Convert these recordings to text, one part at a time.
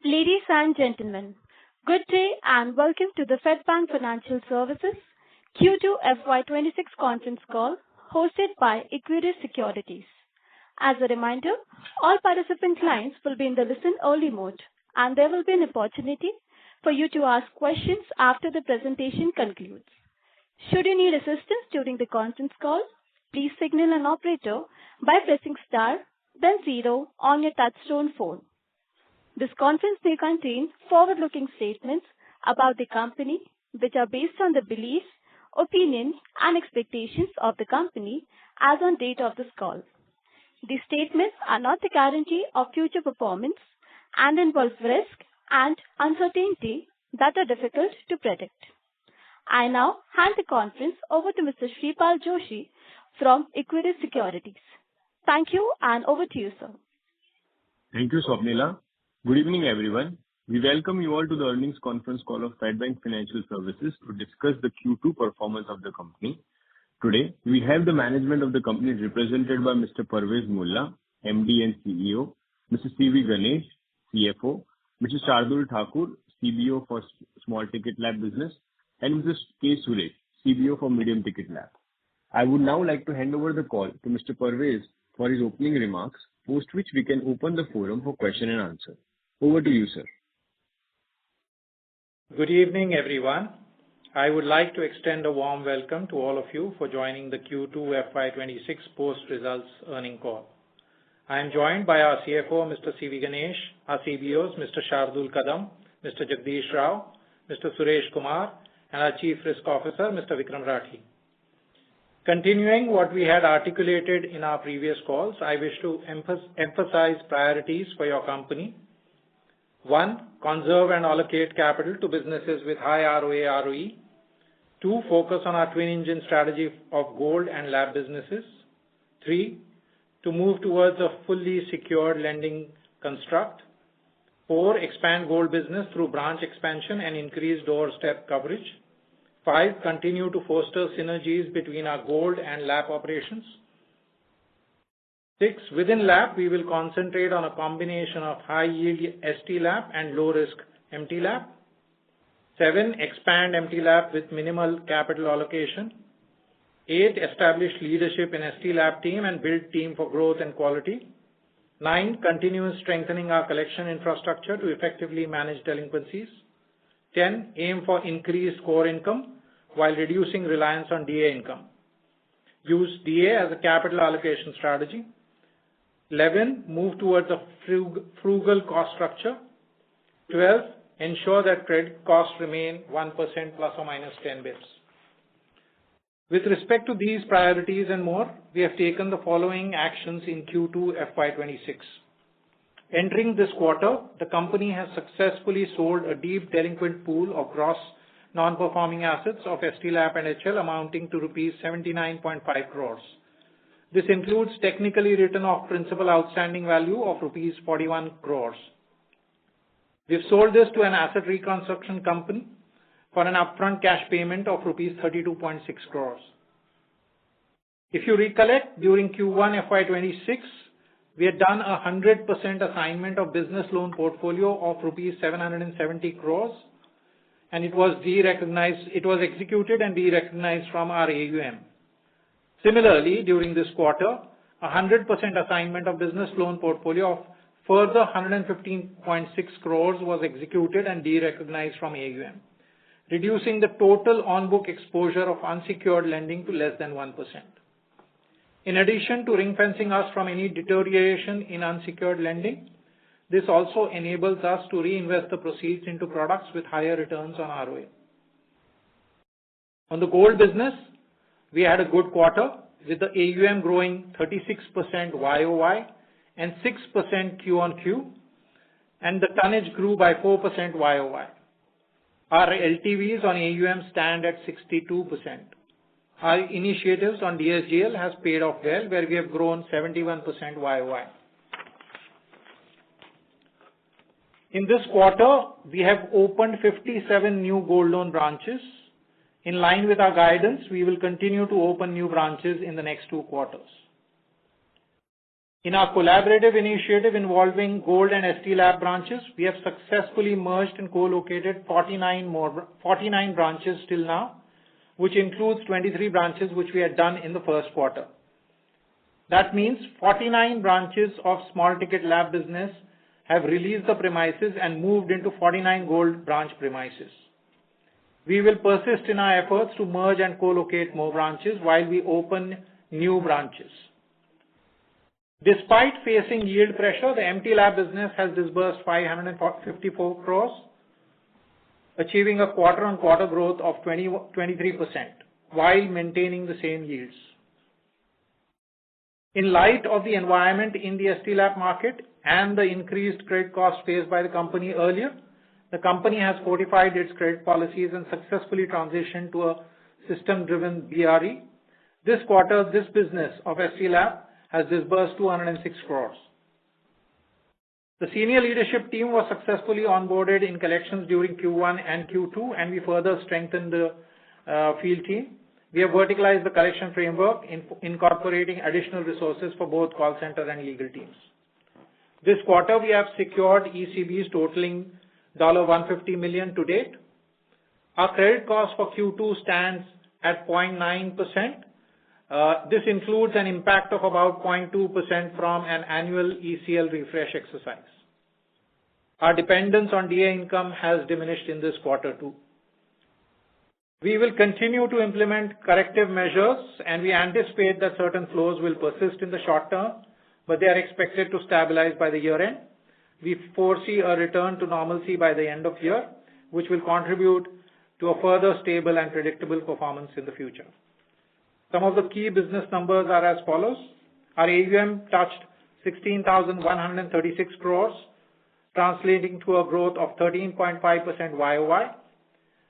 Ladies and gentlemen, good day and welcome to the Fedbank Financial Services Q2 FY26 Conference Call hosted by Equirus Securities. As a reminder, all participant lines will be in the listen-only mode, and there will be an opportunity for you to ask questions after the presentation concludes. Should you need assistance during the conference call, please signal an operator by pressing star, then 0 on your touchtone phone. This conference may contain forward-looking statements about the company, which are based on the beliefs, opinions, and expectations of the company as on date of this call. These statements are not the guarantee of future performance and involve risk and uncertainty that are difficult to predict. I now hand the conference over to Mr. Shripal Joshi from Equirus Securities. Thank you, and over to you, sir. Thank you, Swapnila. Good evening, everyone. We welcome you all to the earnings conference call of Fedbank Financial Services to discuss the Q2 performance of the company. Today, we have the management of the company represented by Mr. Parvez Mullah, MD and CEO, Mr. CV Ganesh, CFO, Mr. Shardul Thakur, CBO for Small Ticket Lab Business, and Mr. K. Suresh, CBO for Medium Ticket Lab. I would now like to hand over the call to Mr. Parvez for his opening remarks, post which we can open the forum for question and answer. Over to you, sir. Good evening, everyone. I would like to extend a warm welcome to all of you for joining the Q2 FY26 post-results earning call. I am joined by our CFO, Mr. CV Ganesh, our CBOs, Mr. Shardul Kadam, Mr. Jagdish Rao, Mr. Suresh Kumar, and our Chief Risk Officer, Mr. Vikram Rathi. Continuing what we had articulated in our previous calls, I wish to emphasize priorities for your company. 1. Conserve and allocate capital to businesses with high ROA, ROE. 2. Focus on our twin engine strategy of gold and lab businesses. 3. To move towards a fully secured lending construct. 4. Expand gold business through branch expansion and increase doorstep coverage. 5. Continue to foster synergies between our gold and lab operations. 6. Within lab, we will concentrate on a combination of high-yield ST lab and low-risk MT lab. 7. Expand MT lab with minimal capital allocation. 8. Establish leadership in ST lab team and build team for growth and quality. 9. Continue strengthening our collection infrastructure to effectively manage delinquencies. 10. Aim for increased core income while reducing reliance on DA income. Use DA as a capital allocation strategy. 11. Move towards a frugal cost structure. 12. Ensure that credit costs remain 1% plus or minus 10 bps. With respect to these priorities and more, we have taken the following actions in Q2 FY26. Entering this quarter, the company has successfully sold a deep delinquent pool of gross non-performing assets of ST Lab and HL amounting to rupees 79.5 crores. This includes technically written off principal outstanding value of rupees 41 crores. We've sold this to an asset reconstruction company for an upfront cash payment of rupees 32.6 crores. If you recollect, during Q1 FY26, we had done a 100% assignment of business loan portfolio of rupees 770 crores, and it was executed and de-recognized from our AUM. Similarly, during this quarter, a 100% assignment of business loan portfolio of further 115.6 crores was executed and de-recognized from AUM, reducing the total on-book exposure of unsecured lending to less than 1%. In addition to ring-fencing us from any deterioration in unsecured lending, this also enables us to reinvest the proceeds into products with higher returns on ROA. On the gold business, we had a good quarter with the AUM growing 36% YOY and 6% Q on Q, and the tonnage grew by 4% YOY. Our LTVs on AUM stand at 62%. Our initiatives on DSGL has paid off well, where we have grown 71% YOY. In this quarter, we have opened 57 new gold loan branches. In line with our guidance, we will continue to open new branches in the next 2 quarters. In our collaborative initiative involving Gold and ST Lab branches, we have successfully merged and co-located 49 branches till now, which includes 23 branches which we had done in the first quarter. That means 49 branches of small ticket lab business have released the premises and moved into 49 Gold branch premises. We will persist in our efforts to merge and co-locate more branches while we open new branches. Despite facing yield pressure, the MT Lab business has disbursed 554 crores, achieving a quarter-on-quarter growth of 23% while maintaining the same yields. In light of the environment in the ST Lab market and the increased credit cost faced by the company earlier, the company has fortified its credit policies and successfully transitioned to a system-driven BRE. This quarter, this business of ST Lab has disbursed 206 crores. The senior leadership team was successfully onboarded in collections during Q1 and Q2, and we further strengthened the field team. We have verticalized the collection framework, incorporating additional resources for both call center and legal teams. This quarter, we have secured ECBs totaling $150 million to date. Our credit cost for Q2 stands at 0.9%. This includes an impact of about 0.2% from an annual ECL refresh exercise. Our dependence on DA income has diminished in this quarter too. We will continue to implement corrective measures, and we anticipate that certain flows will persist in the short term, but they are expected to stabilize by the year end. We foresee a return to normalcy by the end of year, which will contribute to a further stable and predictable performance in the future. Some of the key business numbers are as follows. Our AUM touched 16,136 crores, translating to a growth of 13.5% YOY.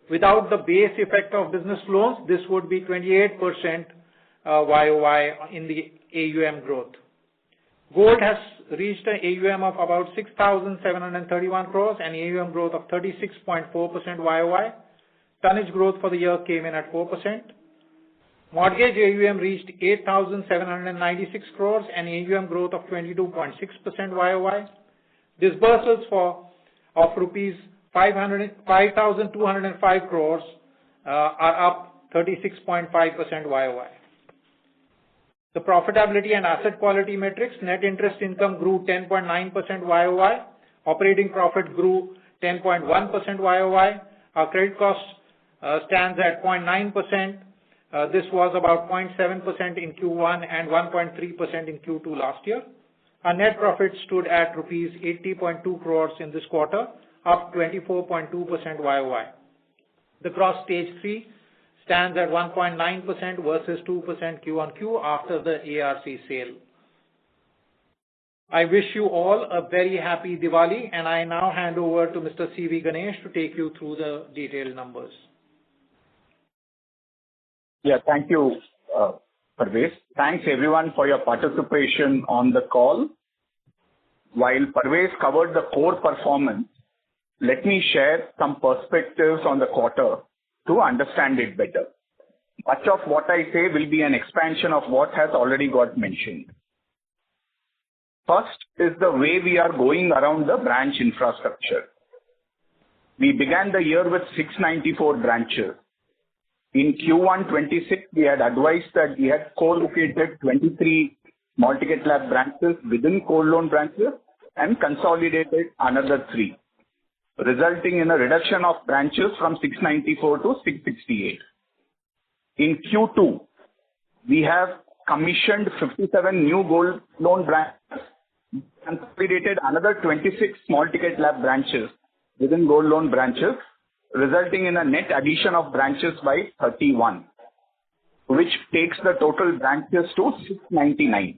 Without the base effect of business loans, this would be 28% YOY in the AUM growth. Gold has reached an AUM of about 6,731 crores and AUM growth of 36.4% YOY. Tonnage growth for the year came in at 4%. Mortgage AUM reached 8,796 crores and AUM growth of 22.6% YOY. Disbursals of rupees 5,205 crores are up 36.5% YOY. The profitability and asset quality metrics, net interest income grew 10.9% YOY. Operating profit grew 10.1% YOY. Our credit cost stands at 0.9%. This was about 0.7% in Q1 and 1.3% in Q2 last year. Our net profit stood at rupees 80.2 crores in this quarter, up 24.2% YOY. The gross stage 3 stands at 1.9% versus 2% Q1Q after the ARC sale. I wish you all a very happy Diwali, and I now hand over to Mr. C.V. Ganesh to take you through the detailed numbers. Yeah, thank you, Parvez. Thanks everyone for your participation on the call. While Parvez covered the core performance, let me share some perspectives on the quarter to understand it better. Much of what I say will be an expansion of what has already got mentioned. First is the way we are going around the branch infrastructure. We began the year with 694 branches. In Q1 26, we had advised that we had co-located 23 small ticket lab branches within gold loan branches and consolidated another 3, resulting in a reduction of branches from 694 to 668. In Q2, we have commissioned 57 new gold loan branches and consolidated another 26 small ticket lab branches within gold loan branches, resulting in a net addition of branches by 31, which takes the total branches to 699.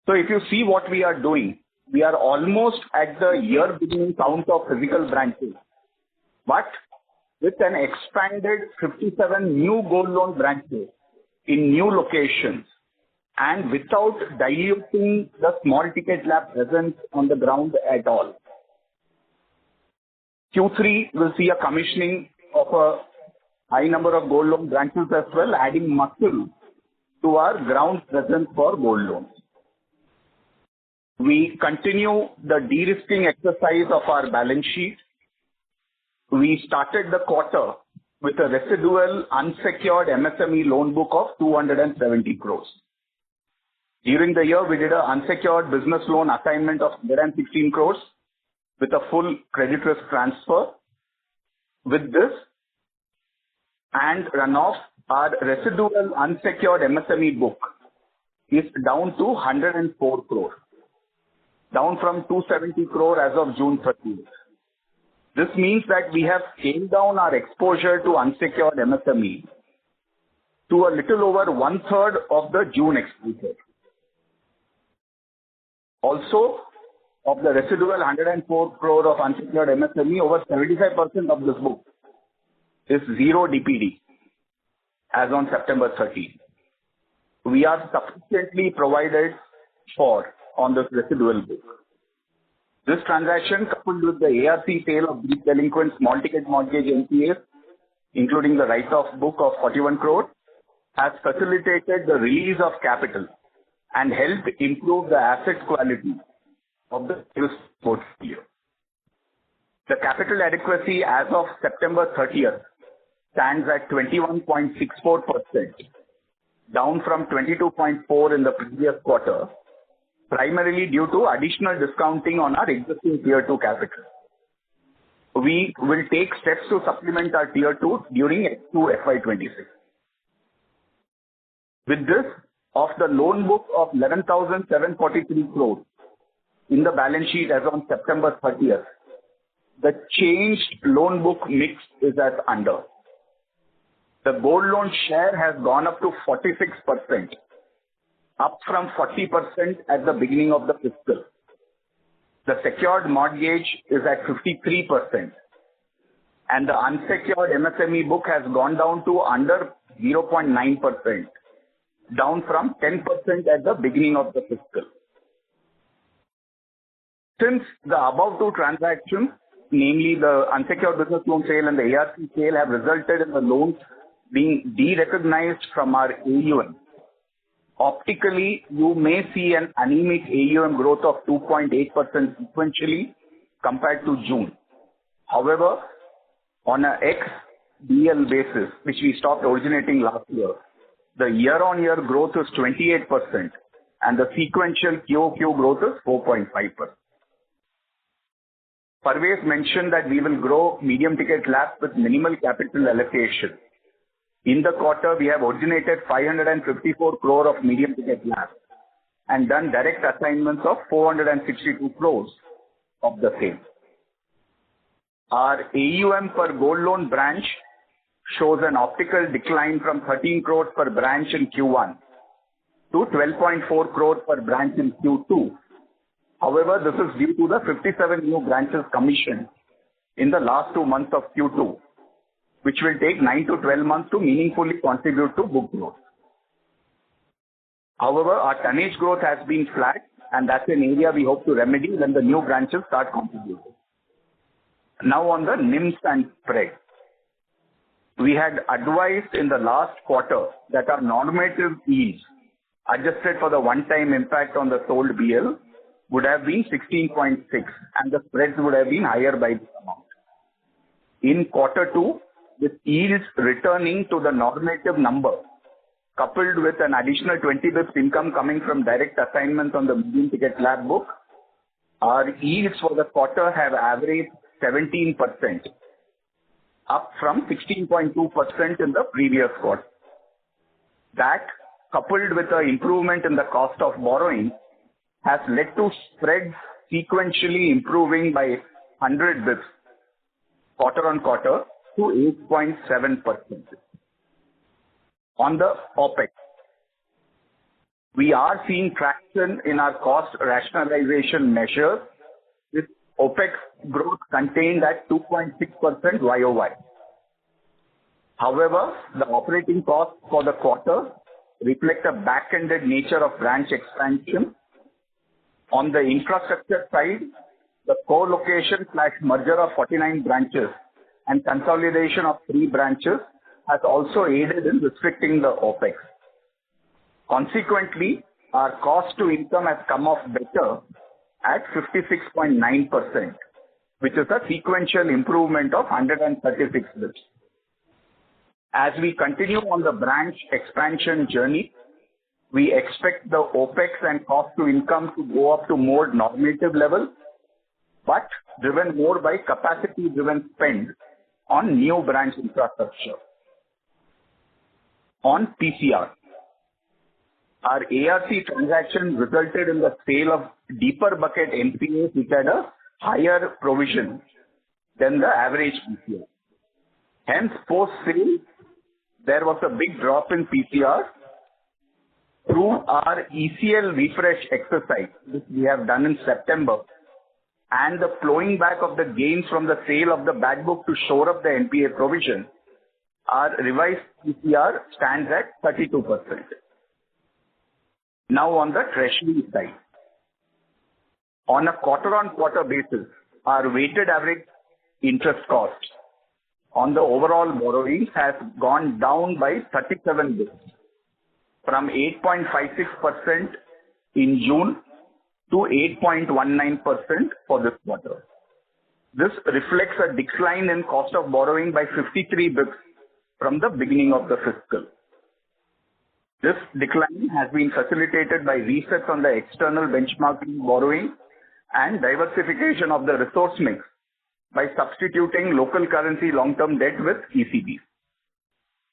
So if you see what we are doing, we are almost at the year beginning count of physical branches, but with an expanded 57 new gold loan branches in new locations and without diluting the small ticket lab presence on the ground at all. Q3 will see a commissioning of a high number of gold loan branches as well, adding muscle to our ground presence for gold loans. We continue the de-risking exercise of our balance sheet. We started the quarter with a residual unsecured MSME loan book of 270 crores. During the year, we did an unsecured business loan assignment of 116 crores with a full credit risk transfer. With this and runoff, our residual unsecured MSME book is down to 104 crore, down from 270 crore as of June 30th. This means that we have scaled down our exposure to unsecured MSME to a little over one-third of the June exposure. Also, of the residual 104 crore of unsecured MSME, over 75% of this book is zero DPD as on September 30. We are sufficiently provided for on this residual book. This transaction, coupled with the ARC sale of deep delinquent small ticket mortgage NPAs, including the write-off book of 41 crore, has facilitated the release of capital and helped improve the asset quality of the sales portfolio. The capital adequacy as of September 30th stands at 21.64%, down from 22.4% in the previous quarter, primarily due to additional discounting on our existing Tier 2 capital. We will take steps to supplement our Tier 2 during H2 FY26. With this, of the loan book of 11,743 crores in the balance sheet as on September 30th, the changed loan book mix is as under. The gold loan share has gone up to 46%, up from 40% at the beginning of the fiscal. The secured mortgage is at 53%, and the unsecured MSME book has gone down to under 0.9%, down from 10% at the beginning of the fiscal. Since the above two transactions, namely the unsecured business loan sale and the ARC sale, have resulted in the loans being de-recognized from our AUM, optically, you may see an anemic AUM growth of 2.8% sequentially compared to June. However, on a ex-DL basis, which we stopped originating last year, the year-on-year growth is 28% and the sequential QOQ growth is 4.5%. Parvez mentioned that we will grow medium ticket LAP with minimal capital allocation. In the quarter, we have originated 554 crore of medium ticket LAP and done direct assignments of 462 crores of the same. Our AUM per gold loan branch shows an optical decline from 13 crores per branch in Q1 to 12.4 crore per branch in Q2. However, this is due to the 57 new branches commissioned in the last 2 months of Q2, which will take 9 to 12 months to meaningfully contribute to book growth. However, our tonnage growth has been flat, and that's an area we hope to remedy when the new branches start contributing. Now on the NIMs and spread. We had advised in the last quarter that our normative yields, adjusted for the one-time impact on the sold BL, would have been 16.6, and the spreads would have been higher by this amount. In quarter 2, with yields returning to the normative number, coupled with an additional 20 bps income coming from direct assignments on the medium ticket LAP book, our yields for the quarter have averaged 17%, up from 16.2% in the previous quarter. That, coupled with the improvement in the cost of borrowing, has led to spreads sequentially improving by 100 bps quarter on quarter to 8.7%. On the OPEX, we are seeing traction in our cost rationalization measures, with OPEX growth contained at 2.6% YOY. However, the operating costs for the quarter reflect a back-ended nature of branch expansion. On the infrastructure side, the co-location/merger of 49 branches and consolidation of 3 branches has also aided in restricting the OPEX. Consequently, our cost to income has come off better at 56.9%, which is a sequential improvement of 136 basis points. As we continue on the branch expansion journey, we expect the OpEx and cost to income to go up to more normative levels, but driven more by capacity-driven spend on new branch infrastructure. On PCR, our ARC transaction resulted in the sale of deeper bucket NPAs which had a higher provision than the average PCR. Hence, post-sale, there was a big drop in PCR through our ECL refresh exercise, which we have done in September, and the flowing back of the gains from the sale of the bad book to shore up the NPA provision. Our revised PCR stands at 32%. Now on the treasury side. On a quarter-on-quarter basis, our weighted average interest cost on the overall borrowings has gone down by 37 basis points from 8.56% in June to 8.19% for this quarter. This reflects a decline in cost of borrowing by 53 basis points from the beginning of the fiscal. This decline has been facilitated by resets on the external benchmarking borrowing and diversification of the resource mix by substituting local currency long-term debt with ECBs.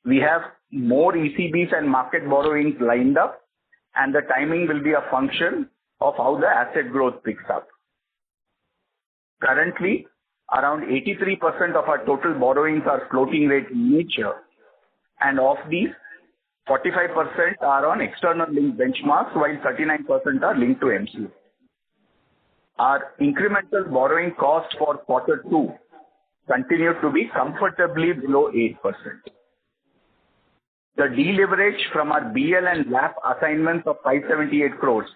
We have more ECBs and market borrowings lined up, and the timing will be a function of how the asset growth picks up. Currently, around 83% of our total borrowings are floating rate in nature, and of these, 45% are on external linked benchmarks, while 39% are linked to MCA. Our incremental borrowing cost for Q2 continued to be comfortably below 8%. The deleverage from our BL and LAP assignments of 578 crores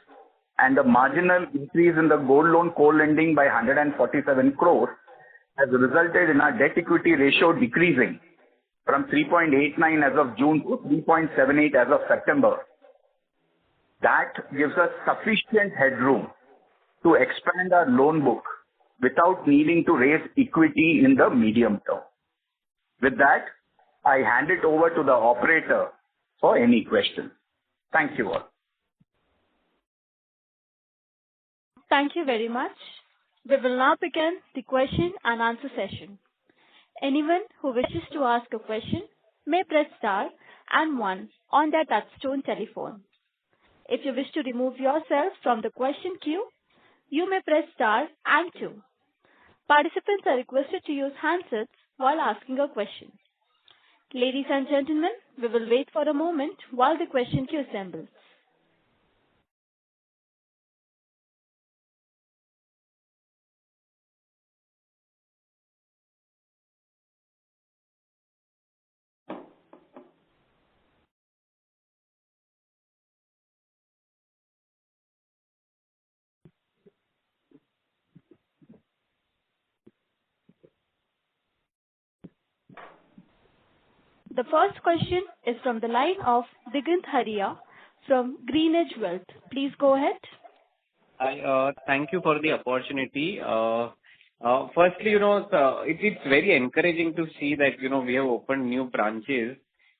and the marginal increase in the gold loan co-lending by 147 crores has resulted in our debt equity ratio decreasing from 3.89 as of June to 3.78 as of September. That gives us sufficient headroom to expand our loan book without needing to raise equity in the medium term. With that, I hand it over to the operator for any questions. Thank you all. Thank you very much. We will now begin the question and answer session. Anyone who wishes to ask a question may press star and 1 on their touchtone telephone. If you wish to remove yourself from the question queue, you may press star and 2. Participants are requested to use handsets while asking a question. Ladies and gentlemen, we will wait for a moment while the question queue assembles. The first question is from the line of Digant Haria from GreenEdge Wealth. Please go ahead. Hi, thank you for the opportunity. Firstly, it's very encouraging to see that, we have opened new branches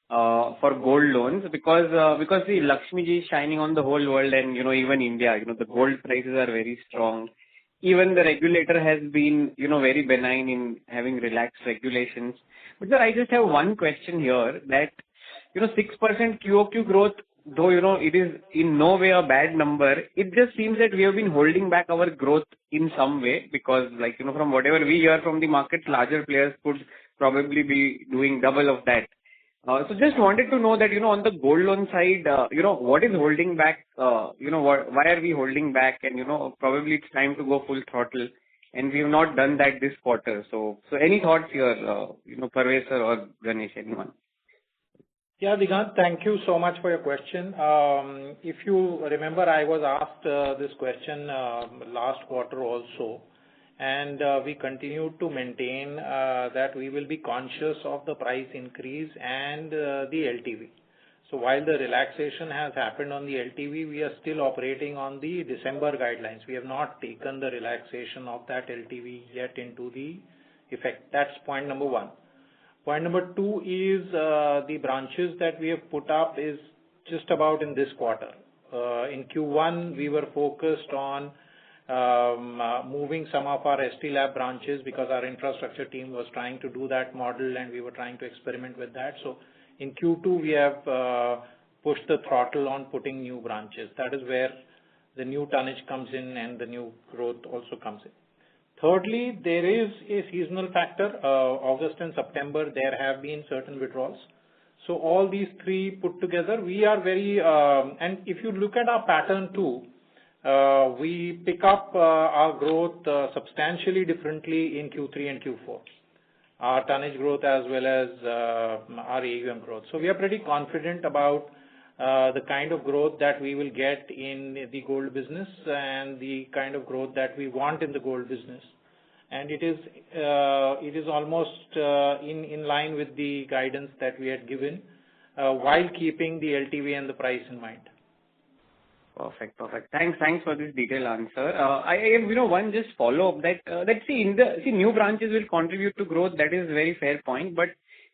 for gold loans because the Lakshmi ji is shining on the whole world and, even India, the gold prices are very strong. Even the regulator has been, very benign in having relaxed regulations. But sir, I just have one question here that, 6% QOQ growth, though, it is in no way a bad number, it just seems that we have been holding back our growth in some way because from whatever we hear from the market, larger players could probably be doing double of that. So just wanted to know that, on the gold loan side, what is holding back, why are we holding back and, probably it's time to go full throttle and we have not done that this quarter. So any thoughts here, Parvez sir or Ganesh, anyone? Yeah, Digant, thank you so much for your question. If you remember, I was asked this question last quarter also, and we continue to maintain that we will be conscious of the price increase and the LTV. So while the relaxation has happened on the LTV, we are still operating on the December guidelines. We have not taken the relaxation of that LTV yet into the effect. That's point number one. Point number two is the branches that we have put up is just about in this quarter. In Q1, we were focused on moving some of our ST Lab branches because our infrastructure team was trying to do that model and we were trying to experiment with that. So in Q2, we have pushed the throttle on putting new branches. That is where the new tonnage comes in and the new growth also comes in. Thirdly, there is a seasonal factor. August and September, there have been certain withdrawals. So all these three put together, we are very, and if you look at our pattern too, we pick up our growth substantially differently in Q3 and Q4. Our tonnage growth as well as our AUM growth. So we are pretty confident about the kind of growth that we will get in the gold business and the kind of growth that we want in the gold business. And it is almost in line with the guidance that we had given while keeping the LTV and the price in mind. Perfect. Thanks for this detailed answer. I have, one just follow up that new branches will contribute to growth. That is a very fair point. But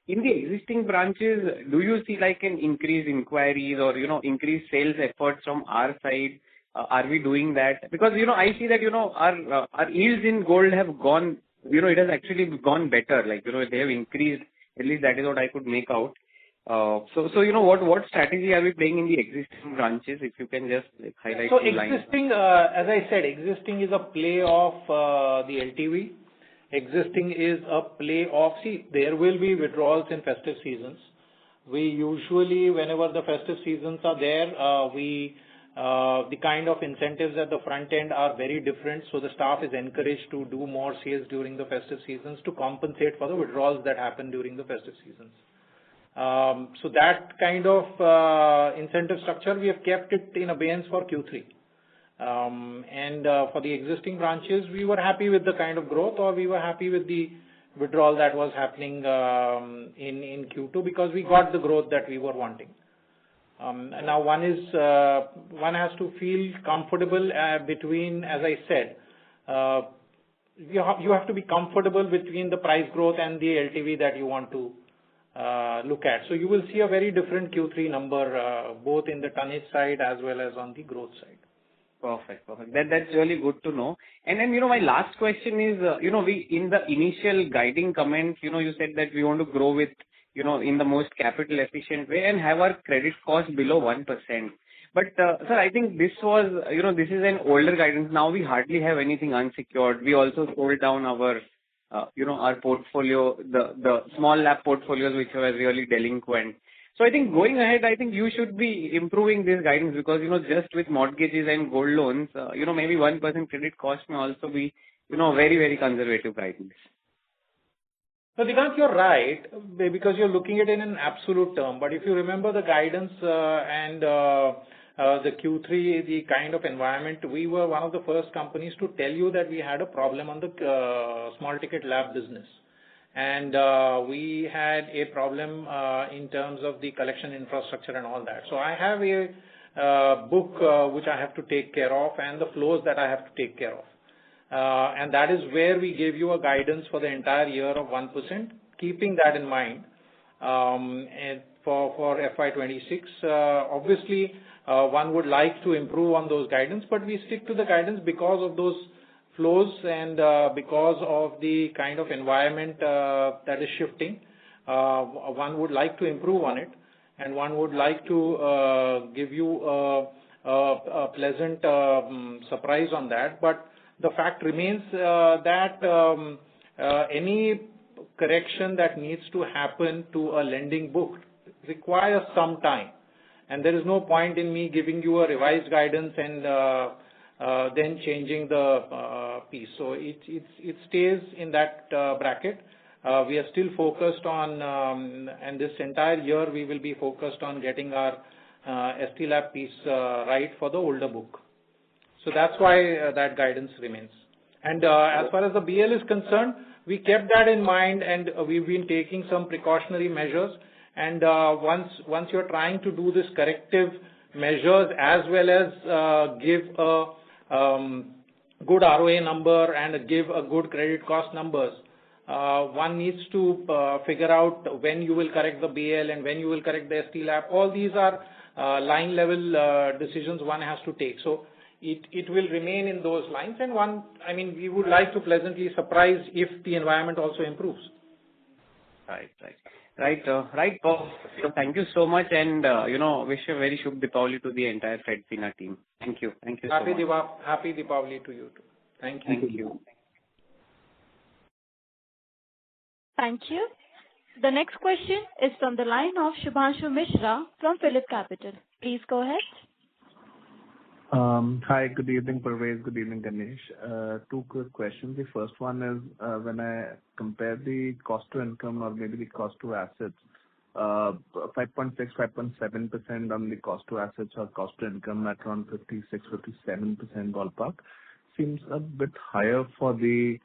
in the existing branches, do you see like an increased inquiries or, increased sales efforts from our side? Are we doing that? Because, I see that, our yields in gold have gone, it has actually gone better. Like, they have increased. At least that is what I could make out. So what strategy are we playing in the existing branches? If you can just highlight. So existing, as I said, existing is a play of the LTV. Existing is a play of, there will be withdrawals in festive seasons. We usually, whenever the festive seasons are there, the kind of incentives at the front end are very different. So the staff is encouraged to do more sales during the festive seasons to compensate for the withdrawals that happen during the festive seasons. So that kind of incentive structure, we have kept it in abeyance for Q3. And for the existing branches, we were happy with the kind of growth, or we were happy with the withdrawal that was happening in Q2 because we got the growth that we were wanting. Now one has to feel comfortable between, as I said, you have to be comfortable between the price growth and the LTV that you want to look at. So you will see a very different Q3 number, both in the tonnage side as well as on the growth side. Perfect. That's really good to know. And then, my last question is, we in the initial guiding comments, you said that we want to grow with, in the most capital efficient way and have our credit cost below 1%. But, sir, I think this was, this is an older guidance. Now we hardly have anything unsecured. We also sold down our, our portfolio, the small lab portfolios, which were really delinquent. So I think going ahead, I think you should be improving this guidance because, just with mortgages and gold loans, maybe 1% credit cost may also be, very, very conservative guidance. So Digant, you're right, because you're looking at it in an absolute term. But if you remember the guidance and the Q3, the kind of environment, we were one of the first companies to tell you that we had a problem on the small ticket lab business. And we had a problem in terms of the collection infrastructure and all that. So I have a book which I have to take care of and the flows that I have to take care of. And that is where we gave you a guidance for the entire year of 1%, keeping that in mind. And for FY26, obviously, one would like to improve on those guidance, but we stick to the guidance because of those flows and because of the kind of environment that is shifting. One would like to improve on it, and one would like to give you a pleasant surprise on that. But the fact remains that any correction that needs to happen to a lending book requires some time. And there is no point in me giving you a revised guidance and then changing the piece. So it stays in that bracket. We are still focused on, and this entire year we will be focused on getting our ST Lab piece right for the older book. So that's why that guidance remains. And as far as the BL is concerned, we kept that in mind and we've been taking some precautionary measures. And once you're trying to do this corrective measures as well as give a good ROA number and give a good credit cost numbers, one needs to figure out when you will correct the BL and when you will correct the ST lab. All these are line level decisions one has to take. So it will remain in those lines, and we would like to pleasantly surprise if the environment also improves. Right. So thank you so much, and wish a very Shubh Deepavali to the entire FedFina team. Thank you so much. Happy Deepavali to you too. Thank you. Thank you. The next question is from the line of Shubhanshu Mishra from PhillipCapital. Please go ahead. Hi, good evening, Parvez. Good evening, Ganesh. Two quick questions. The first one is when I compare the cost to income or maybe the cost to assets, 5.6, 5.7% on the cost to assets or cost to income at around 56, 57% ballpark seems a bit higher for the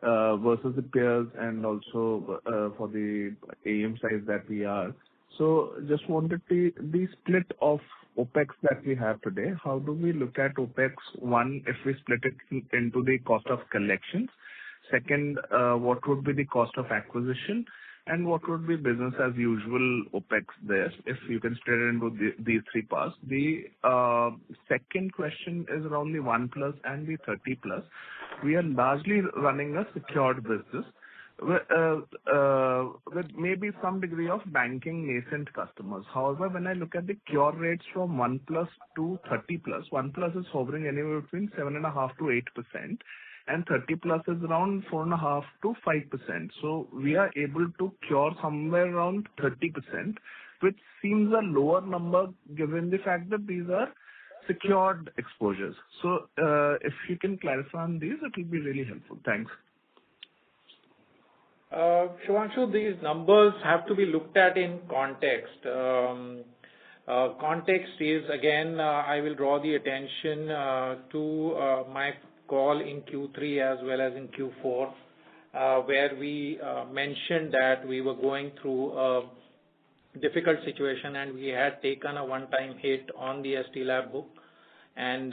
versus the peers and also for the AUM size that we are. So just wanted the split of OPEX that we have today. How do we look at OPEX? One, if we split it into the cost of collections. Second, what would be the cost of acquisition? And what would be business as usual OPEX there, if you can split it into these three parts. The second question is around the 1+ and the 30+. We are largely running a secured business with maybe some degree of banking nascent customers. However, when I look at the cure rates from 1+ to 30+, 1+ is hovering anywhere between 7.5% to 8%, and 30+ is around 4.5% to 5%. So we are able to cure somewhere around 30%, which seems a lower number given the fact that these are secured exposures. So if you can clarify on these, it will be really helpful. Thanks. Shubhanshu, these numbers have to be looked at in context. Context is, again, I will draw the attention to my call in Q3 as well as in Q4, where we mentioned that we were going through a difficult situation and we had taken a one-time hit on the ST lab book, and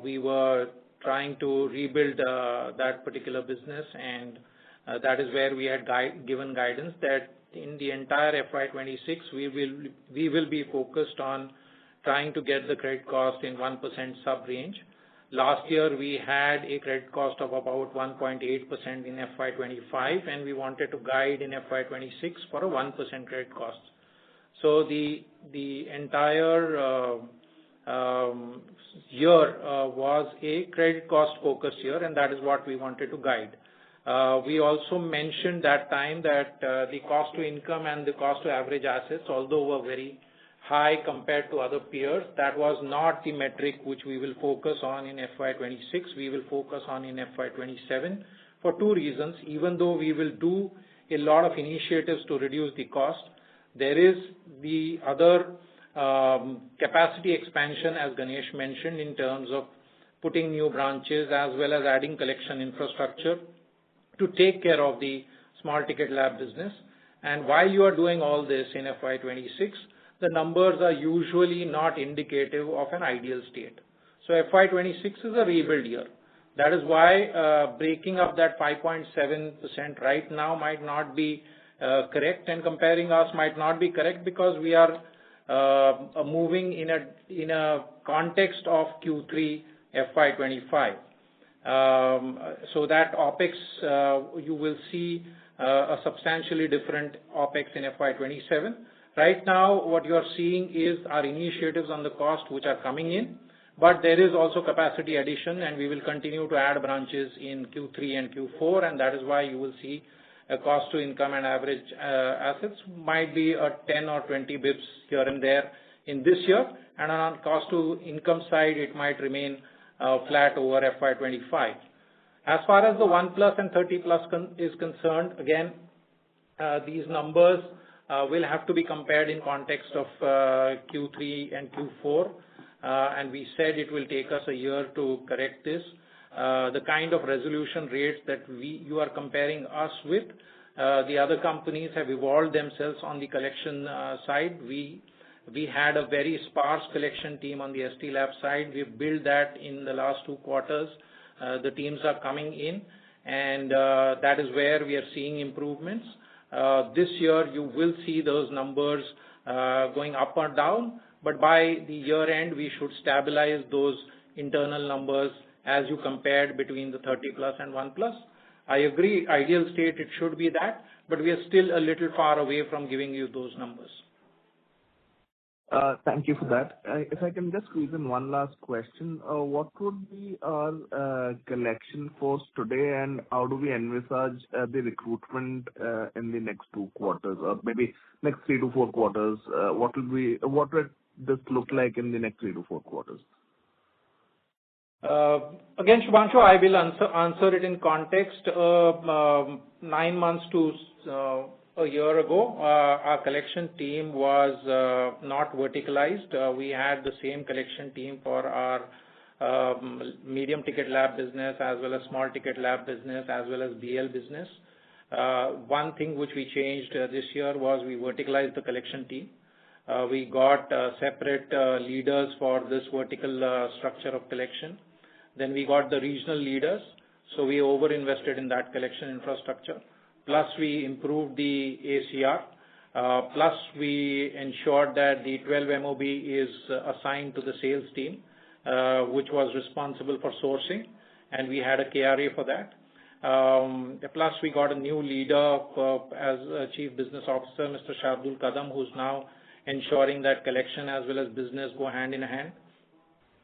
we were trying to rebuild that particular business, and that is where we had given guidance that in the entire FY26 we will be focused on trying to get the credit cost in 1% sub range. Last year we had a credit cost of about 1.8% in FY25, and we wanted to guide in FY26 for a 1% credit cost. So the entire year was a credit cost focused year, and that is what we wanted to guide. We also mentioned that time that the cost to income and the cost to average assets, although were very high compared to other peers, that was not the metric which we will focus on in FY26. We will focus on in FY27 for two reasons. Even though we will do a lot of initiatives to reduce the cost, there is the other capacity expansion, as Ganesh mentioned, in terms of putting new branches as well as adding collection infrastructure to take care of the small ticket lab business. And while you are doing all this in FY26, the numbers are usually not indicative of an ideal state. So FY26 is a rebuild year. That is why breaking up that 5.7% right now might not be correct, and comparing us might not be correct, because we are moving in a context of Q3 FY25. So that OPEX, you will see a substantially different OPEX in FY27. Right now, what you are seeing is our initiatives on the cost which are coming in, but there is also capacity addition, and we will continue to add branches in Q3 and Q4, and that is why you will see a cost to income and average assets might be a 10 or 20 bips here and there in this year, and on cost to income side, it might remain flat over FY25. As far as the 1+ and 30+ is concerned, again, these numbers will have to be compared in context of Q3 and Q4, and we said it will take us a year to correct this. The kind of resolution rates that you are comparing us with, The other companies have evolved themselves on the collection side. We had a very sparse collection team on the ST Lab side. We've built that in the last 2 quarters. The teams are coming in, and that is where we are seeing improvements. This year, you will see those numbers going up or down, but by the year end, we should stabilize those internal numbers as you compared between the 30 plus and 1 plus. I agree, ideal state it should be that, but we are still a little far away from giving you those numbers. Thank you for that. If I can just squeeze in one last question. What would be our collection force today, and how do we envisage the recruitment in the next 2 quarters, or maybe next 3 to 4 quarters? What would this look like in the next 3 to 4 quarters? Again, Shubhanshu, I will answer it in context. 9 months to a year ago, our collection team was not verticalized. We had the same collection team for our medium ticket lab business as well as small ticket lab business as well as BL business. One thing which we changed this year was we verticalized the collection team. We got separate leaders for this vertical structure of collection. Then we got the regional leaders, so we over-invested in that collection infrastructure. Plus we improved the ACR. Plus we ensured that the 12 MOB is assigned to the sales team, which was responsible for sourcing, and we had a KRA for that. Plus we got a new leader as a Chief Business Officer, Mr. Shardul Kadam, who's now ensuring that collection as well as business go hand in hand.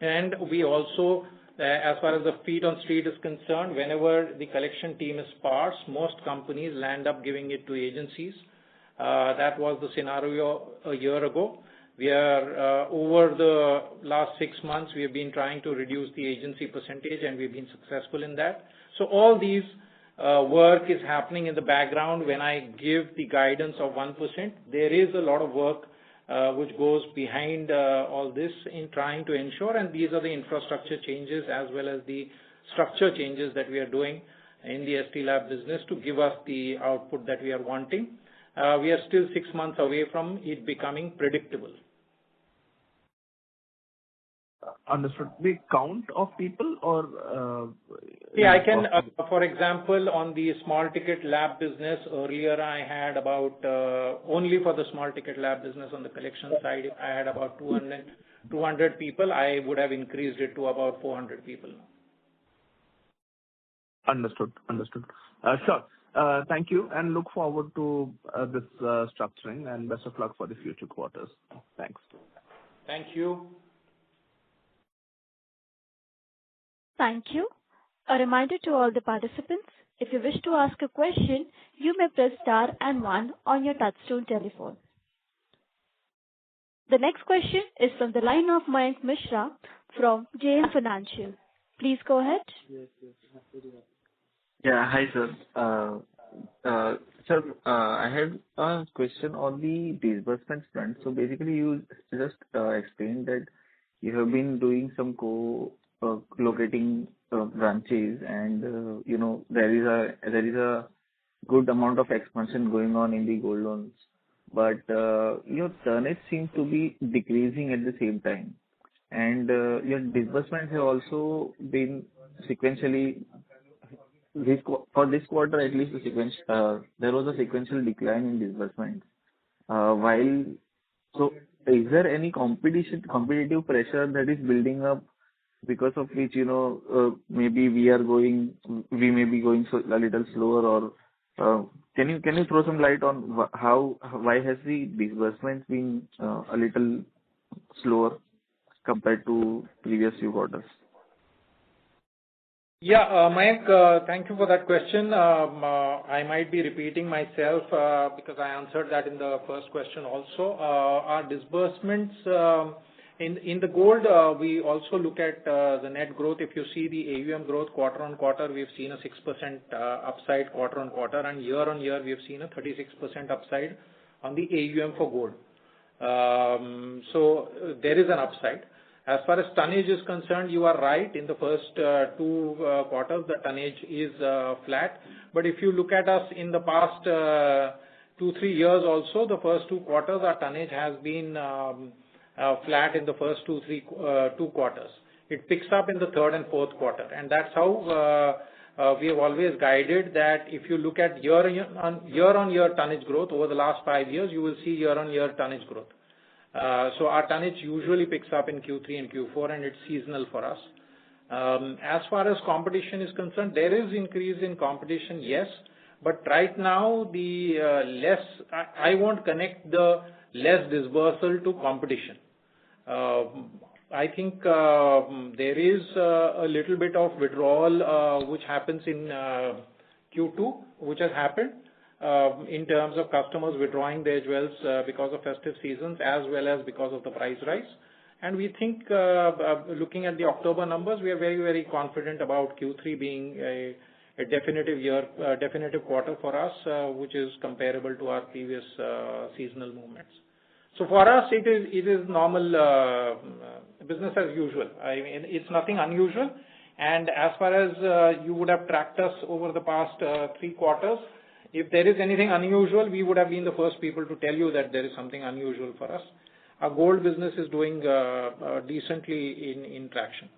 And we also, as far as the feet on street is concerned, whenever the collection team is sparse, most companies land up giving it to agencies. That was the scenario a year ago. We are, over the last 6 months, we have been trying to reduce the agency percentage, and we've been successful in that. So all these work is happening in the background. When I give the guidance of 1%, there is a lot of work which goes behind all this in trying to ensure, and these are the infrastructure changes as well as the structure changes that we are doing in the ST Lab business to give us the output that we are wanting. We are still 6 months away from it becoming predictable. Understood. The count of people or? Yeah, I can, for example, on the small ticket lab business, earlier I had about, only for the small ticket lab business on the collection side, I had about 200 people. I would have increased it to about 400 people. Understood. Sure. Thank you, and look forward to this structuring, and best of luck for the future quarters. Thanks. Thank you. Thank you. A reminder to all the participants, if you wish to ask a question, you may press star and 1 on your touchtone telephone. The next question is from the line of Mayank Mishra from JM Financial. Please go ahead. Yeah, hi sir. Sir, I had a question on the disbursement front. So basically, you just explained that you have been doing some locating branches, and there is a good amount of expansion going on in the gold loans, but your tonnage seems to be decreasing at the same time, and your disbursements have also been sequentially. For this quarter, at least, there was a sequential decline in disbursements. So, is there any competitive pressure that is building up, because of which maybe we may be going a little slower, or can you throw some light on why has the disbursements been a little slower compared to previous few quarters? Yeah, Mayank, thank you for that question. I might be repeating myself because I answered that in the first question also. Our disbursements in the gold, we also look at the net growth. If you see the AUM growth quarter on quarter, we've seen a 6% upside quarter on quarter, and year on year, we've seen a 36% upside on the AUM for gold. So there is an upside. As far as tonnage is concerned, you are right. In the first two quarters, the tonnage is flat. But if you look at us in the past 2-3 years also, the first two quarters, our tonnage has been flat in the first two quarters. It picks up in the third and fourth quarter. And that's how we have always guided that if you look at year-on-year tonnage growth over the last 5 years, you will see year-on-year tonnage growth. So our tonnage usually picks up in Q3 and Q4, and it's seasonal for us. As far as competition is concerned, there is increase in competition, yes, but right now I won't connect the less dispersal to competition. I think there is a little bit of withdrawal which happens in Q2, which has happened. In terms of customers withdrawing their jewels because of festive seasons as well as because of the price rise. And we think, looking at the October numbers, we are very, very confident about Q3 being a definitive quarter for us, which is comparable to our previous seasonal movements. So for us, it is normal business as usual. I mean, it's nothing unusual. And as far as you would have tracked us over the past 3 quarters, if there is anything unusual, we would have been the first people to tell you that there is something unusual for us. Our gold business is doing decently in traction.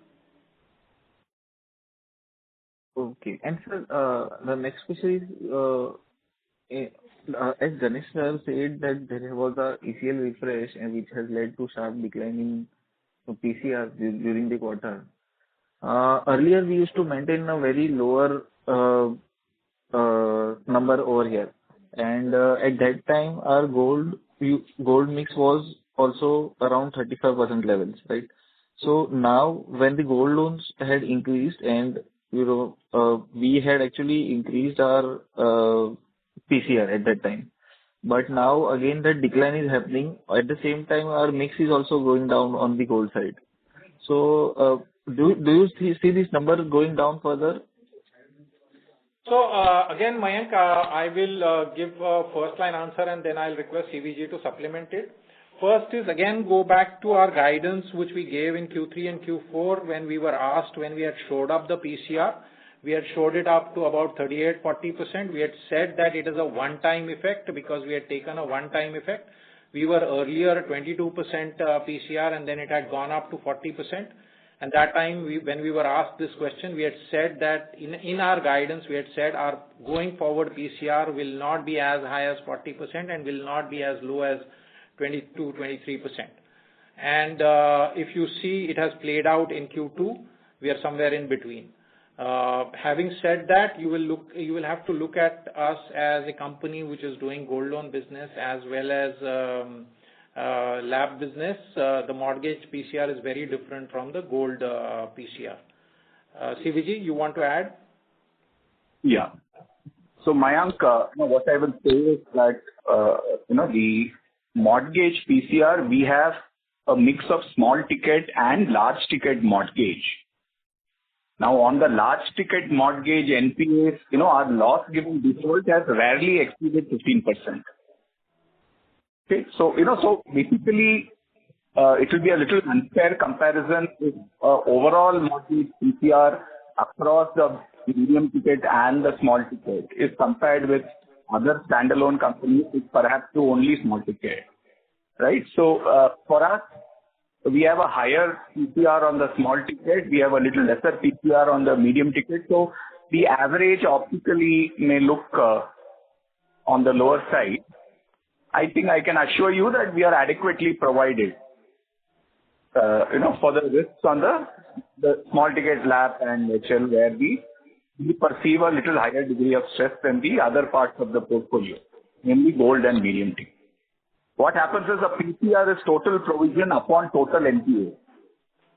Okay. And sir, the next question is, as Ganesh sir said that there was a ECL refresh and which has led to sharp decline in PCR during the quarter. Earlier we used to maintain a very lower number over here, and at that time our gold mix was also around 35% levels, right? So now when the gold loans had increased and we had actually increased our PCR at that time, but now again that decline is happening. At the same time our mix is also going down on the gold side. So do you see this number going down further? So again, Mayank, I will give a first line answer and then I'll request CVG to supplement it. First is again go back to our guidance which we gave in Q3 and Q4 when we were asked, when we had showed up the PCR. We had showed it up to about 38-40%. We had said that it is a one-time effect because we had taken a one-time effect. We were earlier 22% PCR and then it had gone up to 40%. And that time, when we were asked this question, we had said that in our guidance, we had said our going forward PCR will not be as high as 40% and will not be as low as 22-23%. And if you see, it has played out in Q2. We are somewhere in between. Having said that, you will have to look at us as a company which is doing gold loan business as well as LAP business. The mortgage PCR is very different from the gold PCR. CVG, you want to add? Yeah. So Mayank, what I will say is that the mortgage PCR, we have a mix of small ticket and large ticket mortgage. Now on the large ticket mortgage NPAs, our loss given default has rarely exceeded 15%. Okay, so so basically it will be a little unfair comparison if overall mortgage PCR across the medium ticket and the small ticket is compared with other standalone companies which perhaps do only small ticket, right? So for us, we have a higher PCR on the small ticket. We have a little lesser PCR on the medium ticket. So the average optically may look on the lower side. I think I can assure you that we are adequately provided, for the risks on the small ticket LAP and HL where we perceive a little higher degree of stress than the other parts of the portfolio, namely gold and medium ticket. What happens is a PCR is total provision upon total NPA.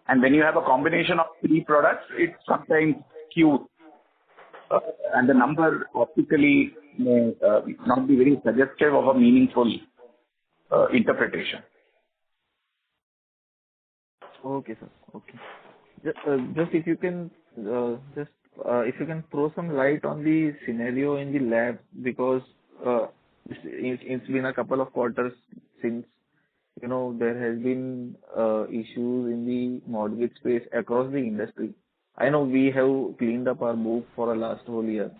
And when you have a combination of 3 products, it sometimes skews. And the number optically may not be very suggestive of a meaningful interpretation. Okay, sir. Okay. Just if you can throw some light on the scenario in the lab, because it's been a couple of quarters since there has been issues in the mortgage space across the industry. I know we have cleaned up our book for the last whole year.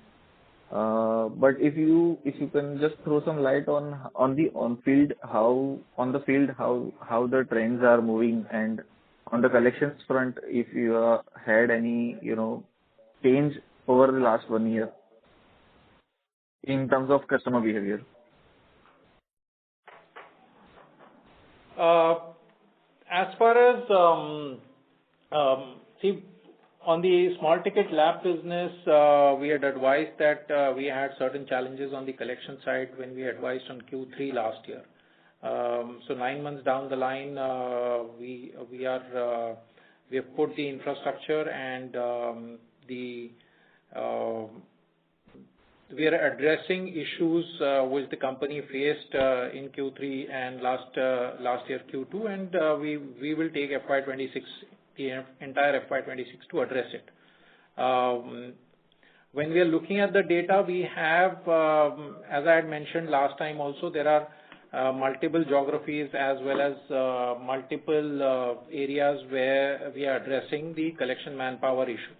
But if you can just throw some light on the field how the trends are moving, and on the collections front, if you had any change over the last 1 year in terms of customer behavior. As far as on the small ticket LAP business, we had advised that we had certain challenges on the collection side when we advised on Q3 last year. So 9 months down the line, we have put the infrastructure and we are addressing issues which the company faced in Q3 and last year Q2, and we will take FY26, the entire FY26 to address it. When we are looking at the data, we have, as I had mentioned last time also, there are multiple geographies as well as multiple areas where we are addressing the collection manpower issue.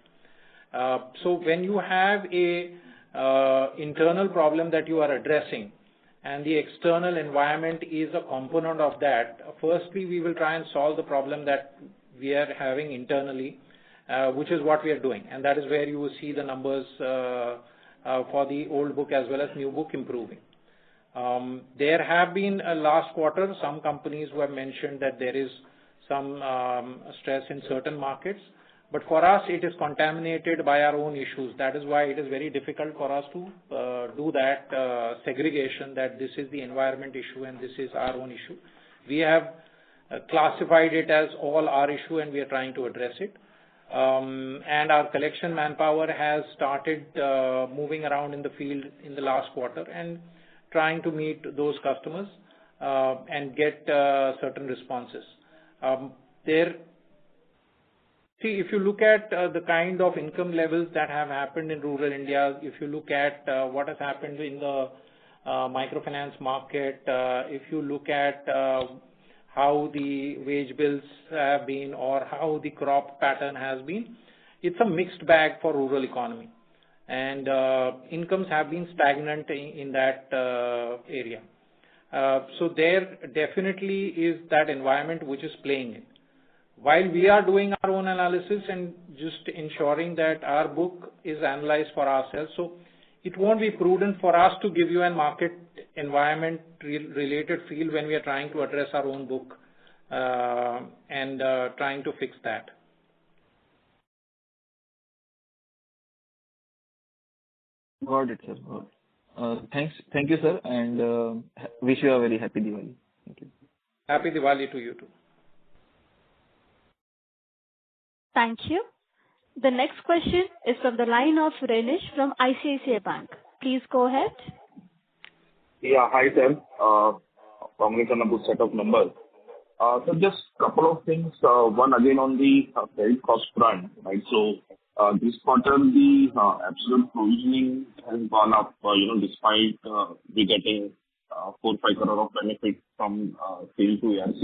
So when you have a internal problem that you are addressing and the external environment is a component of that, firstly we will try and solve the problem that we are having internally, which is what we are doing, and that is where you will see the numbers for the old book as well as new book improving. There have been last quarter some companies who have mentioned that there is some stress in certain markets, but for us it is contaminated by our own issues. That is why it is very difficult for us to do that segregation, that this is the environment issue and this is our own issue. We have classified it as all our issue and we are trying to address it. And our collection manpower has started moving around in the field in the last quarter and trying to meet those customers and get certain responses. If you look at the kind of income levels that have happened in rural India, if you look at what has happened in the microfinance market, if you look at how the wage bills have been or how the crop pattern has been, it's a mixed bag for rural economy. And incomes have been stagnant in that area. So there definitely is that environment which is playing in. While we are doing our own analysis and just ensuring that our book is analyzed for ourselves, so it won't be prudent for us to give you a market environment related feel when we are trying to address our own book and trying to fix that. Got it, sir. Thank you, sir, and wish you a very happy Diwali. Thank you. Happy Diwali to you too. Thank you. The next question is from the line of Renish from ICICI Bank. Please go ahead. Yeah, hi sir. Congrats on a good set of numbers. So just couple of things. One again on the credit cost front, right? So this quarter the absolute provisioning has gone up, despite we getting 4-5 crore of benefit from sale to ARC.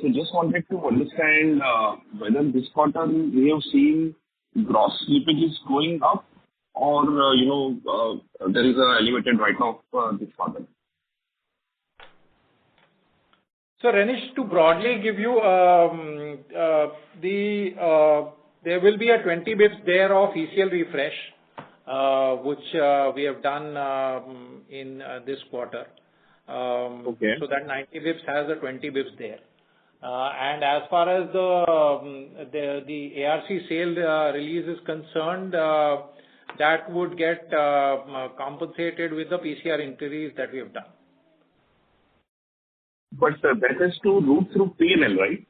So just wanted to understand whether this quarter we have seen gross slippages going up or, there is a elevated write-off this quarter. So Renish, to broadly give you, there will be a 20 bps there of ECL refresh, which we have done in this quarter. Okay. So that 90 bps has a 20 bps there. And as far as the ARC sale release is concerned, that would get compensated with the PCR increase that we have done. But that is to route through P&L, right?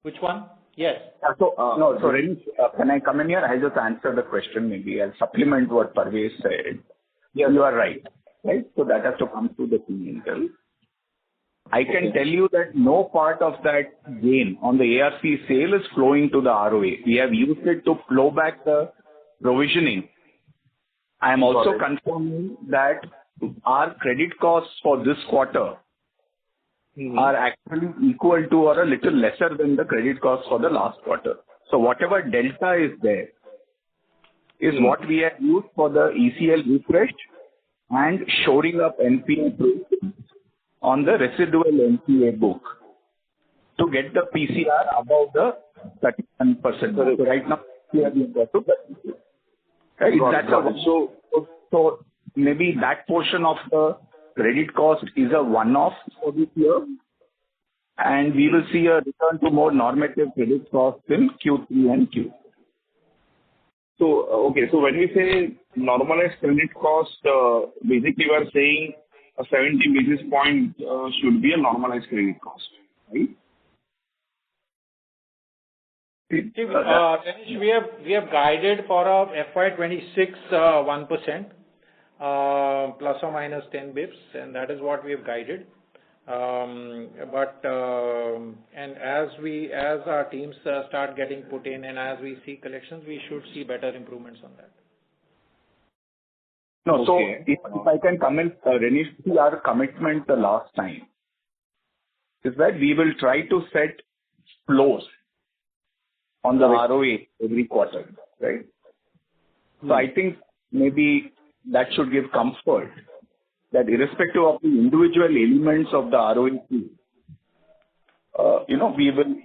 Which one? Yes. So Renish, can I come in here? I'll just answer the question maybe. I'll supplement what Parvez said. Yeah, you are right? So that has to come through the P&L. I can tell you that no part of that gain on the ARC sale is flowing to the ROA. We have used it to flow back the provisioning. I am also confirming that our credit costs for this quarter are actually equal to or a little lesser than the credit cost for the last quarter. So whatever delta is there is what we have used for the ECL refresh and shoring up NPA on the residual NPA book to get the PCR above the 31%. So right now, we have been got to 32%. Right? So maybe that portion of the credit cost is a one-off for this year, and we will see a return to more normative credit cost in Q3 and Q4. So, okay, so when we say normalized credit cost, basically we are saying a 70 basis point should be a normalized credit cost, right? Danish, we have guided for a FY26 1%, plus or minus 10 bips, and that is what we have guided. And as our teams start getting put in and as we see collections, we should see better improvements on that. No, so if I can comment, Renish, our commitment the last time is that we will try to set floors on the ROA every quarter, right? So I think maybe that should give comfort that irrespective of the individual elements of the ROE,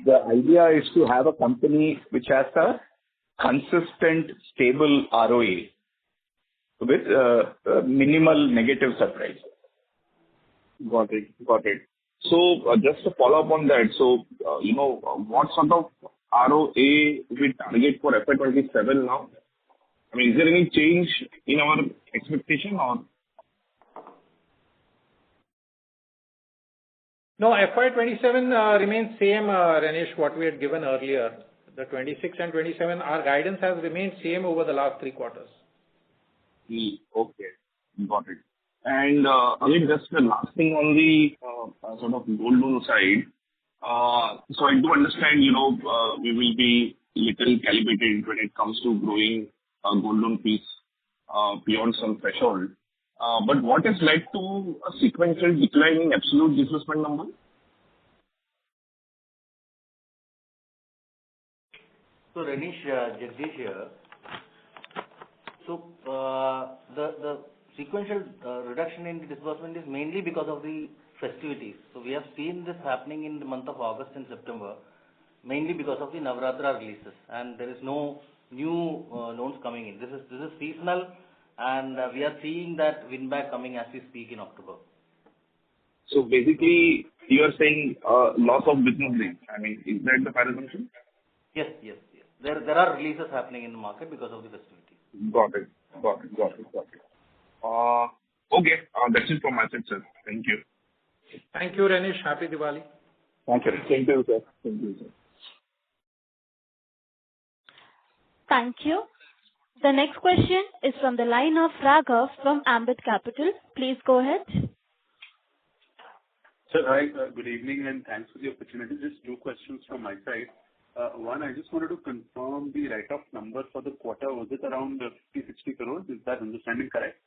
the idea is to have a company which has a consistent, stable ROA with minimal negative surprise. Got it. So just to follow up on that, so, what sort of ROA we target for FY27 now? I mean, is there any change in our expectation or? No, FY27 remains same, Renish, what we had given earlier. The 26 and 27, our guidance has remained same over the last 3 quarters. Okay, got it. And again, just the last thing on the sort of gold loan side. So I do understand, we will be little calibrated when it comes to growing gold loan piece beyond some threshold. But what has led to a sequential decline in absolute disbursement number? So Renish, Jagdish here. So the sequential reduction in the disbursement is mainly because of the festivities. So we have seen this happening in the month of August and September, mainly because of the Navratra releases, and there is no new loans coming in. This is seasonal, and we are seeing that win back coming as we speak in October. So basically, you are saying loss of business days. I mean, is that the fair assumption? Yes. There are releases happening in the market because of the festivities. Got it. Okay, that's it from my side, sir. Thank you. Thank you, Renish. Happy Diwali. Thank you, sir. Thank you. The next question is from the line of Raghav from Ambit Capital. Please go ahead. Sir, hi, good evening, and thanks for the opportunity. Just 2 questions from my side. One, I just wanted to confirm the write-off number for the quarter. Was it around 50-60 crores? Is that understanding correct?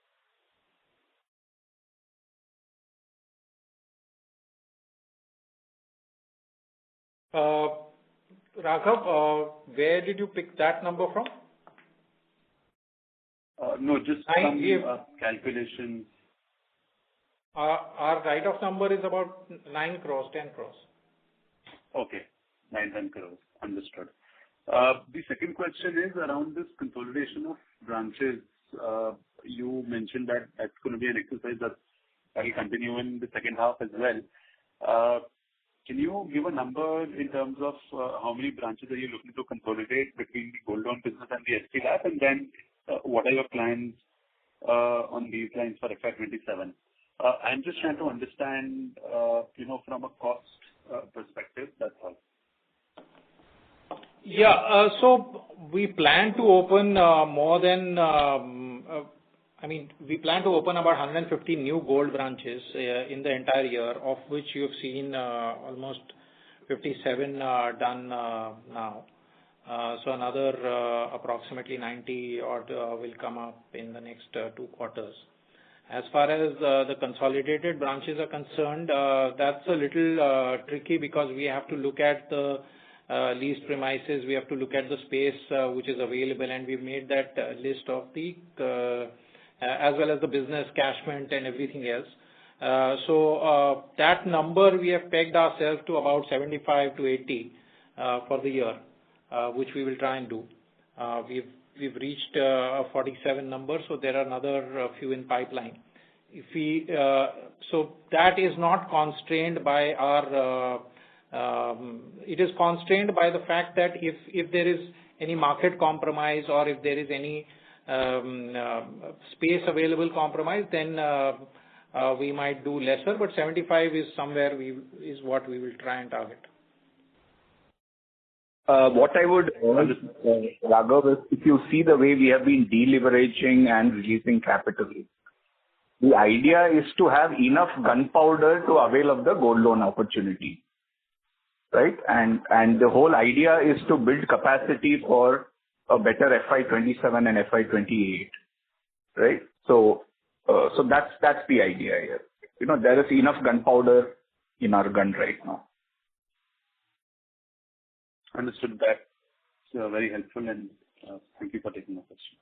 Raghav, where did you pick that number from? No, just some calculations. Our write-off number is about 9 crores, 10 crores. Okay, 9-10 crores. Understood. The second question is around this consolidation of branches. You mentioned that that's going to be an exercise that will continue in the second half as well. Can you give a number in terms of how many branches are you looking to consolidate between the gold loan business and the ST Lab, and then what are your plans on these lines for FY27? I'm just trying to understand, from a cost perspective. That's all. Yeah. So we plan to open we plan to open about 150 new gold branches in the entire year, of which you've seen almost 57 done now. So another approximately 90 odd will come up in the next 2 quarters. As far as the consolidated branches are concerned, that's a little tricky because we have to look at the leased premises, we have to look at the space which is available, and we've made that list of the as well as the business cashment and everything else. So that number we have pegged ourselves to about 75 to 80 for the year, which we will try and do. We've reached a 47 number, so there are another few in pipeline. If we so that is not constrained by our. It is constrained by the fact that if there is any market compromise or if there is any space available compromise, then we might do lesser. But 75 is somewhere is what we will try and target. What I would urge, Raghav, is if you see the way we have been deleveraging and releasing capital, the idea is to have enough gunpowder to avail of the gold loan opportunity, right? And the whole idea is to build capacity for a better FY27 and FY28, right? So that's the idea here. There is enough gunpowder in our gun right now. Understood. That's very helpful, and thank you for taking my question.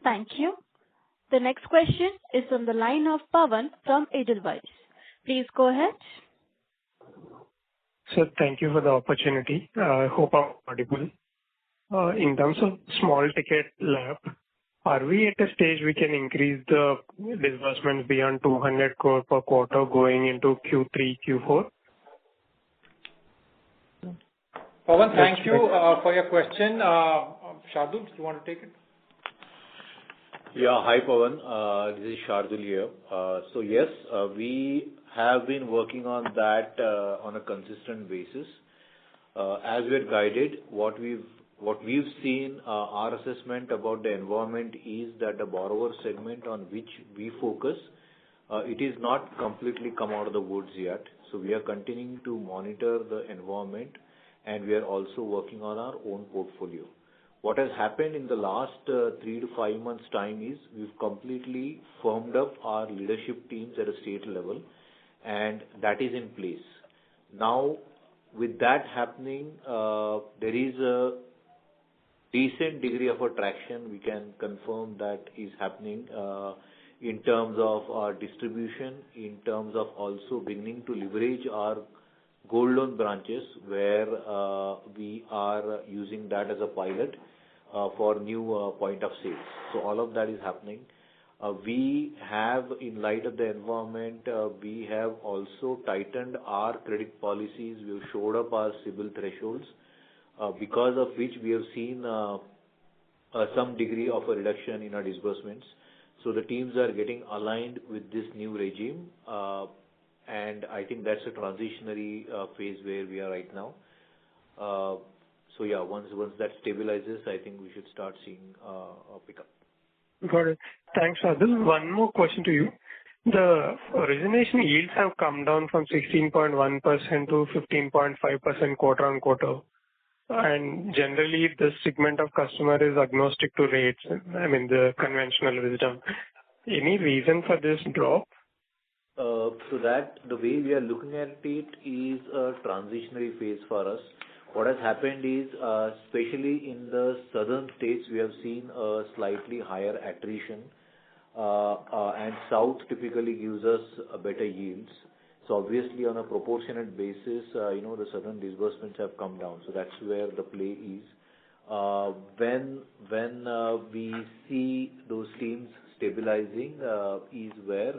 Thank you. The next question is on the line of Pawan from Edelweiss. Please go ahead. Sir, thank you for the opportunity. I hope I'm audible. In terms of small ticket LAP, are we at a stage we can increase the disbursements beyond 200 crore per quarter going into Q3, Q4? Pawan, thank you for your question. Shardul, do you want to take it? Yeah, hi Pawan. This is Shardul here. So yes, we have been working on that on a consistent basis. As we are guided, what we've seen, our assessment about the environment is that the borrower segment on which we focus, it is not completely come out of the woods yet. So we are continuing to monitor the environment, and we are also working on our own portfolio. What has happened in the last 3 to 5 months' time is we've completely firmed up our leadership teams at a state level, and that is in place. Now, with that happening, there is a decent degree of attraction we can confirm that is happening in terms of our distribution, in terms of also beginning to leverage our gold loan branches where we are using that as a pilot for new point of sales. So all of that is happening. We have, in light of the environment, we have also tightened our credit policies. We have shored up our CIBIL thresholds, because of which we have seen some degree of a reduction in our disbursements. So the teams are getting aligned with this new regime, and I think that's a transitionary phase where we are right now. So yeah, once that stabilizes, I think we should start seeing a pickup. Got it. Thanks, Shardul. One more question to you. The origination yields have come down from 16.1% to 15.5% quarter on quarter. And generally, this segment of customer is agnostic to rates. I mean, the conventional wisdom. Any reason for this drop? So that the way we are looking at it is a transitionary phase for us. What has happened is, especially in the southern states, we have seen a slightly higher attrition, and south typically gives us a better yields. So obviously, on a proportionate basis, the southern disbursements have come down. So that's where the play is. When we see those teams stabilizing, is where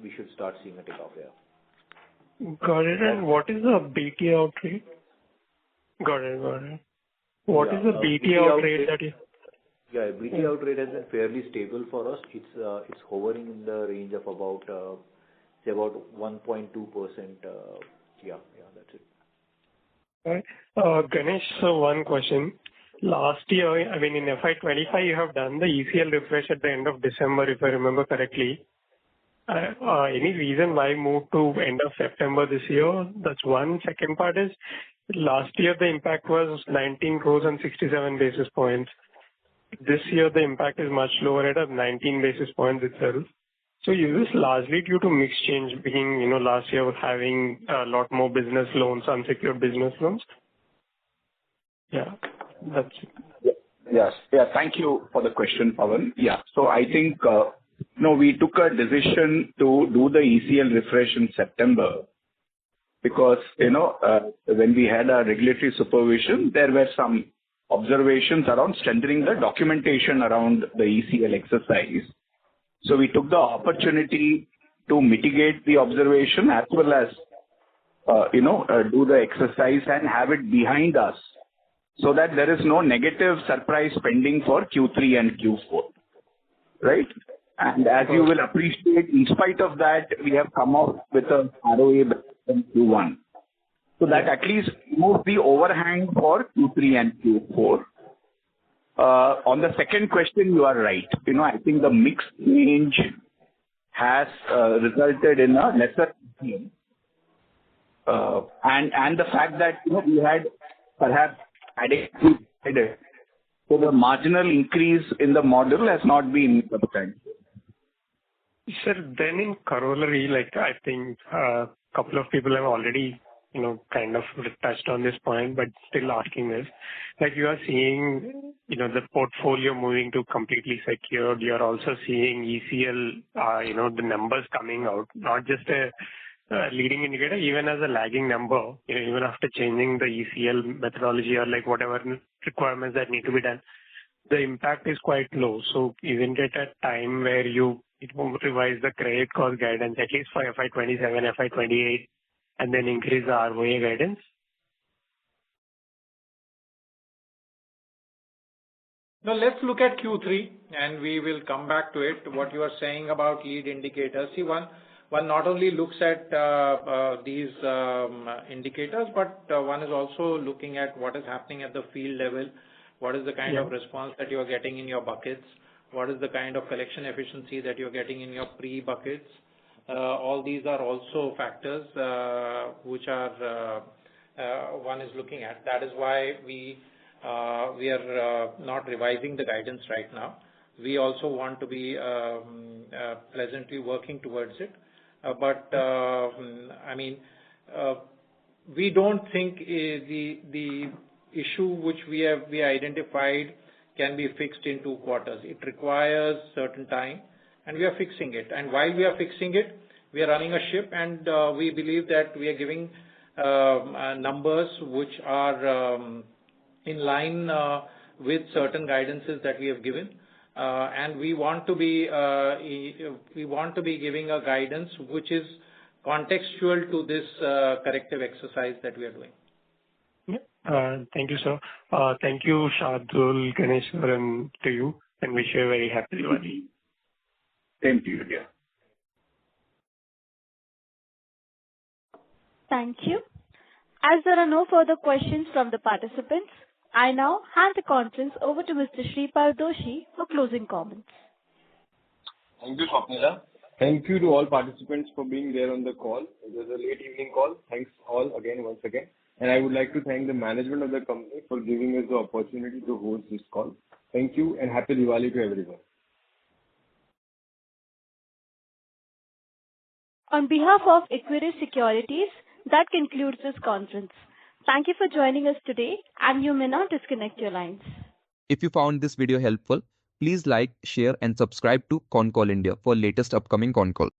we should start seeing a takeoff here. Got it. And what is the BT out rate? Got it. What is the BT out rate that you? Yeah, BT out rate has been fairly stable for us. It's hovering in the range of about say about 1.2%. Yeah, that's it. Right. Ganesh, so one question. Last year, I mean, in FY25, you have done the ECL refresh at the end of December, if I remember correctly. Any reason why move to end of September this year? That's one. Second part is, last year the impact was 19 crores and 67 basis points. This year, the impact is much lower at 19 basis points itself. So is this largely due to mix change being, last year was having a lot more business loans, unsecured business loans? Yeah, that's it. Yes. Yeah, thank you for the question, Pawan. Yeah. So I think, we took a decision to do the ECL refresh in September because, when we had our regulatory supervision, there were some observations around strengthening the documentation around the ECL exercise. So we took the opportunity to mitigate the observation as well as, do the exercise and have it behind us so that there is no negative surprise pending for Q3 and Q4, right? And as you will appreciate, in spite of that, we have come out with a ROA in Q1. So that at least removes the overhang for Q3 and Q4. On the second question, you are right. I think the mix change has resulted in a lesser gain. And the fact that, we had perhaps adequate, so the marginal increase in the model has not been substantial. Sir, then in corollary, I think a couple of people have already, kind of touched on this point, but still asking this. You are seeing, the portfolio moving to completely secured. You are also seeing ECL, the numbers coming out, not just a leading indicator, even as a lagging number, even after changing the ECL methodology or whatever requirements that need to be done, the impact is quite low. So isn't it a time where you revise the credit cost guidance, at least for FY27, FY28, and then increase the ROA guidance? Now let's look at Q3 and we will come back to it. What you are saying about lead indicators. See, one not only looks at these indicators, but one is also looking at what is happening at the field level. What is the kind of response that you are getting in your buckets? What is the kind of collection efficiency that you're getting in your pre-buckets? All these are also factors which are one is looking at. That is why we are not revising the guidance right now. We also want to be pleasantly working towards it. We don't think the issue which we identified can be fixed in 2 quarters. It requires certain time, and we are fixing it. And while we are fixing it, we are running a ship, and we believe that we are giving numbers which are in line with certain guidances that we have given. And we want to be giving a guidance which is contextual to this corrective exercise that we are doing. Thank you, sir. Thank you, Shardul, Ganesh, and to you, and wish you a very happy Diwali. Thank you, dear. Thank you. As there are no further questions from the participants, I now hand the conference over to Mr. Shripal Doshi for closing comments. Thank you, Swapnila. Thank you to all participants for being there on the call. It was a late evening call. Thanks all once again. And I would like to thank the management of the company for giving us the opportunity to host this call. Thank you and happy Diwali to everyone. On behalf of Equirus Securities, that concludes this conference. Thank you for joining us today, and you may now disconnect your lines. If you found this video helpful, please like, share and subscribe to Concall India for latest upcoming Concall.